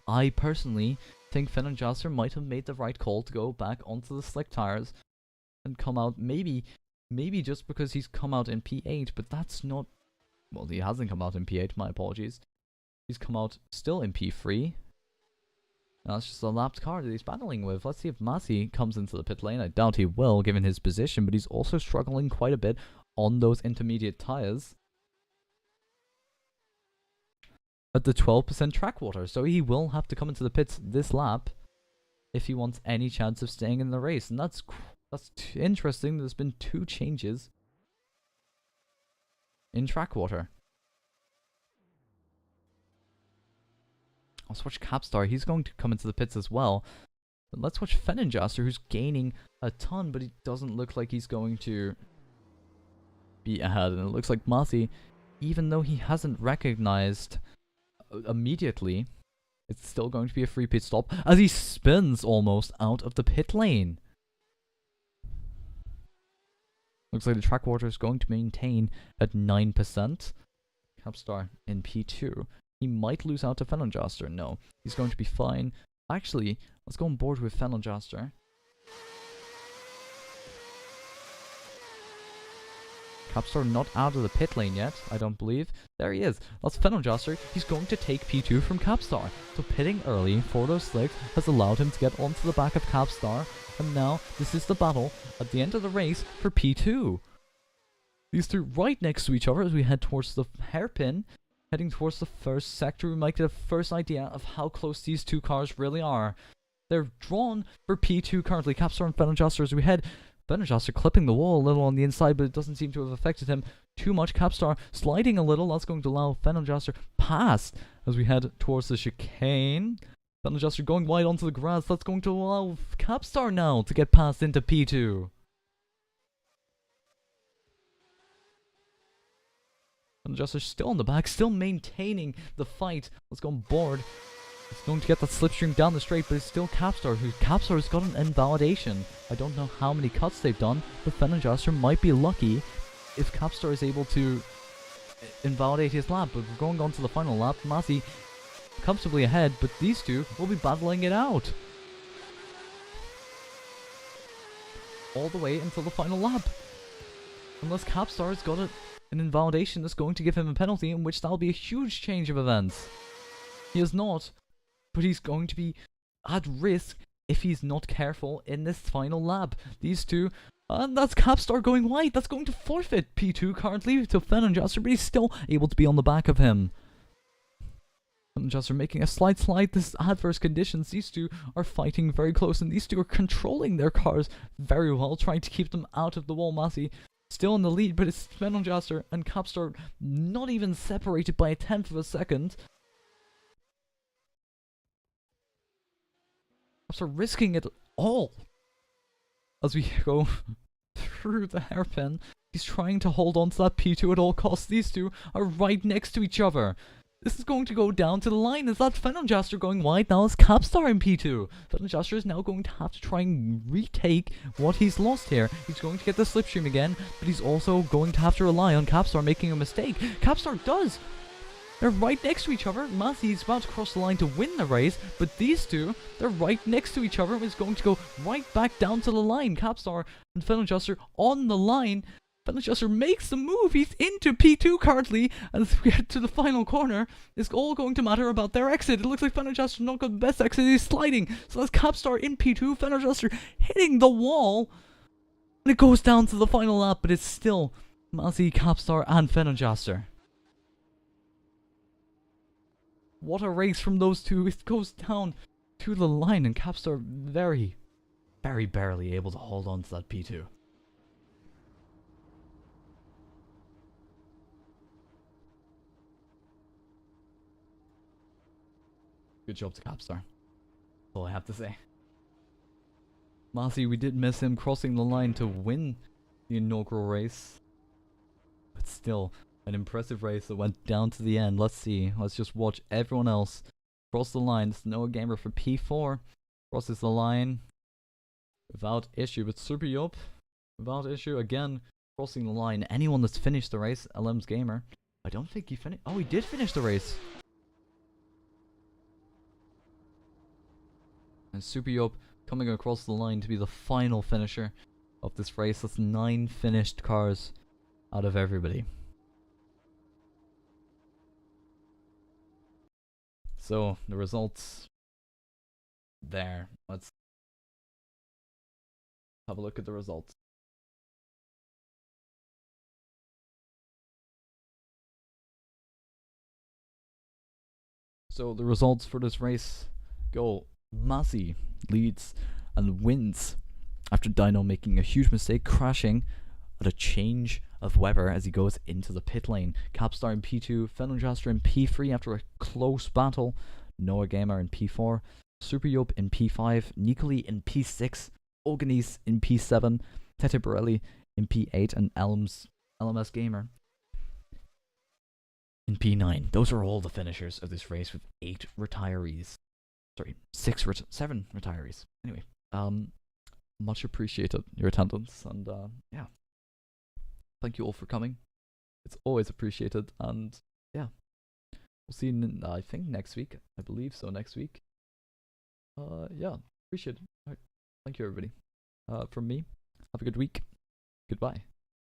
I personally think Fenonjaster might have made the right call to go back onto the slick tires and come out, maybe just because he's come out in P8, but that's not, well, he hasn't come out in P8, my apologies. He's come out still in P3. And that's just a lapped car that he's battling with. Let's see if Massey comes into the pit lane. I doubt he will, given his position, but he's also struggling quite a bit on those intermediate tires at the 12% track water, so he will have to come into the pits this lap if he wants any chance of staying in the race. And that's interesting. There's been 2 changes in track water. Let's watch Capstar. He's going to come into the pits as well. But let's watch Fenonjaster, who's gaining a ton, but it doesn't look like he's going to be ahead. And it looks like Massey, even though he hasn't recognized immediately, it's still going to be a free pit stop as he spins almost out of the pit lane. Looks like the track water is going to maintain at 9%. Capstar in P2. He might lose out to Fenonjaster. No, he's going to be fine. Actually, let's go on board with Fenonjaster. Capstar not out of the pit lane yet, I don't believe. There he is. That's Fenonjaster. He's going to take P2 from Capstar. So pitting early for those slicks has allowed him to get onto the back of Capstar. And now this is the battle at the end of the race for P2. These 2 right next to each other as we head towards the hairpin. Heading towards the first sector, we might get a first idea of how close these 2 cars really are. They're drawn for P2 currently. Capstar and Fenonjaster as we head. Fenonjaster clipping the wall a little on the inside, but it doesn't seem to have affected him too much. Capstar sliding a little. That's going to allow Fenonjaster pass as we head towards the chicane. Fenonjaster going wide onto the grass. That's going to allow Capstar now to get past into P2. Fenonjaster still in the back, still maintaining the fight. Let's go on board. It's going to get that slipstream down the straight, but it's still Capstar, who Capstar has got an invalidation. I don't know how many cuts they've done, but Fenonjaster might be lucky if Capstar is able to invalidate his lap. But we're going on to the final lap. Massey comfortably ahead, but these 2 will be battling it out all the way until the final lap. Unless Capstar has got an invalidation that's going to give him a penalty, in which that'll be a huge change of events. He is not, but he's going to be at risk if he's not careful in this final lap. These 2, and that's Capstar going wide. That's going to forfeit P2 currently to Fenonjaster, but he's still able to be on the back of him. Fenonjaster making a slight slide. This adverse conditions. These 2 are fighting very close, and these 2 are controlling their cars very well, trying to keep them out of the wall. Massey still in the lead, but it's Fenonjaster and Capstar not even separated by a 1/10 of a second. Capstar risking it all as we go through the hairpin. He's trying to hold on to that P2 at all costs. These 2 are right next to each other. This is going to go down to the line. Is that Fenonjaster going wide? Now it's Capstar in P2. Fenonjaster is now going to have to try and retake what he's lost here. He's going to get the slipstream again, but he's also going to have to rely on Capstar making a mistake. Capstar does! They're right next to each other. Massey is about to cross the line to win the race, but these 2, they're right next to each other. It's going to go right back down to the line. Capstar and Fenonjaster on the line. Fenchester makes the move. He's into P2 currently. And as we get to the final corner, it's all going to matter about their exit. It looks like Fenchester not got the best exit. He's sliding. So that's Capstar in P2. Fenchester hitting the wall. And it goes down to the final lap, but it's still Mazzy, Capstar, and Fenchester. What a race from those two. It goes down to the line, and Capstar very, very barely able to hold on to that P2. Good job to Capstar. That's all I have to say. Mazzy, we did miss him crossing the line to win the inaugural race. But still, an impressive race that went down to the end. Let's see. Let's just watch everyone else cross the line. It's Noah Gamer for P4. Crosses the line without issue. But Super Yop, without issue, again, crossing the line. Anyone that's finished the race, LM's Gamer. I don't think he finished. Oh, he did finish the race. And Super Yop coming across the line to be the final finisher of this race. That's 9 finished cars out of everybody. So, the results there. Let's have a look at the results. So, the results for this race go: Mazzy leads and wins after Dino making a huge mistake, crashing at a change of weather as he goes into the pit lane. Capstar in P2, Fenchester in P3 after a close battle, Noah Gamer in P4, Super Yop in P5, Nikoli in P6, Organis in P7, Tete Borelli in P8, and LMS Gamer in P9. Those are all the finishers of this race with 8 retirees. Sorry, 7 retirees. Anyway, much appreciated your attendance, and yeah, thank you all for coming. It's always appreciated, and yeah, we'll see you I think next week. I believe so, next week. Yeah, appreciate it. All right. Thank you, everybody. From me, have a good week. Goodbye.